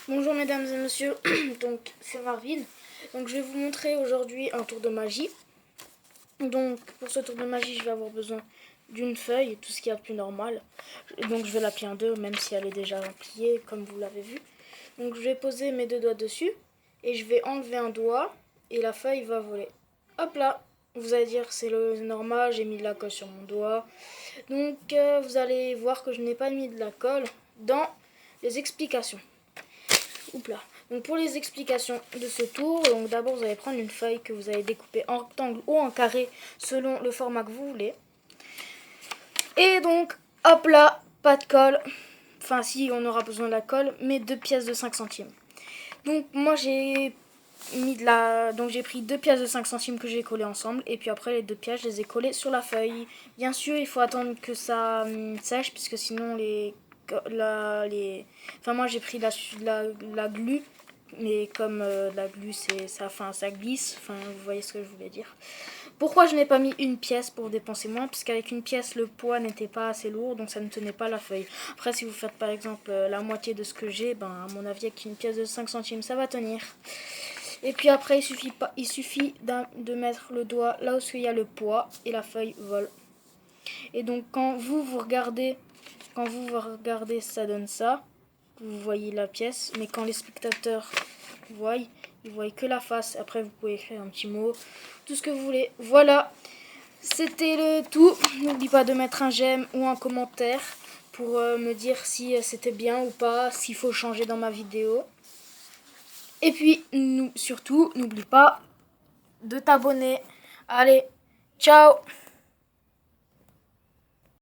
Bonjour mesdames et messieurs, donc c'est Marvin. Donc je vais vous montrer aujourd'hui un tour de magie. Donc pour ce tour de magie, je vais avoir besoin d'une feuille, tout ce qu'il y a de plus normal. Donc je vais la plier en deux, même si elle est déjà pliée, comme vous l'avez vu. Donc je vais poser mes deux doigts dessus et je vais enlever un doigt et la feuille va voler. Hop là, vous allez dire c'est le normal, j'ai mis de la colle sur mon doigt. Donc vous allez voir que je n'ai pas mis de la colle dans les explications. Là. Donc pour les explications de ce tour, donc d'abord vous allez prendre une feuille que vous allez découper en rectangle ou en carré selon le format que vous voulez. Et donc hop là, pas de colle. Enfin si, on aura besoin de la colle, mais 2 pièces de 5 centimes. Donc moi j'ai pris 2 pièces de 5 centimes que j'ai collées ensemble et puis après les 2 pièces je les ai collées sur la feuille. Bien sûr, il faut attendre que ça sèche puisque sinon moi j'ai pris la glu, mais comme la glu ça glisse, vous voyez ce que je voulais dire. Pourquoi je n'ai pas mis une pièce pour dépenser moins? Parce qu'avec une pièce le poids n'était pas assez lourd, donc ça ne tenait pas la feuille. Après si vous faites par exemple la moitié de ce que j'ai, à mon avis avec une pièce de 5 centimes ça va tenir. Et puis après il suffit de mettre le doigt là où il y a le poids et la feuille vole. Et donc quand vous regardez, ça donne ça. Vous voyez la pièce, mais quand les spectateurs voient, ils voient que la face. Après vous pouvez écrire un petit mot, tout ce que vous voulez. Voilà, c'était le tout. N'oublie pas de mettre un j'aime ou un commentaire pour me dire si c'était bien ou pas, s'il faut changer dans ma vidéo. Et puis surtout, n'oublie pas de t'abonner. Allez, ciao!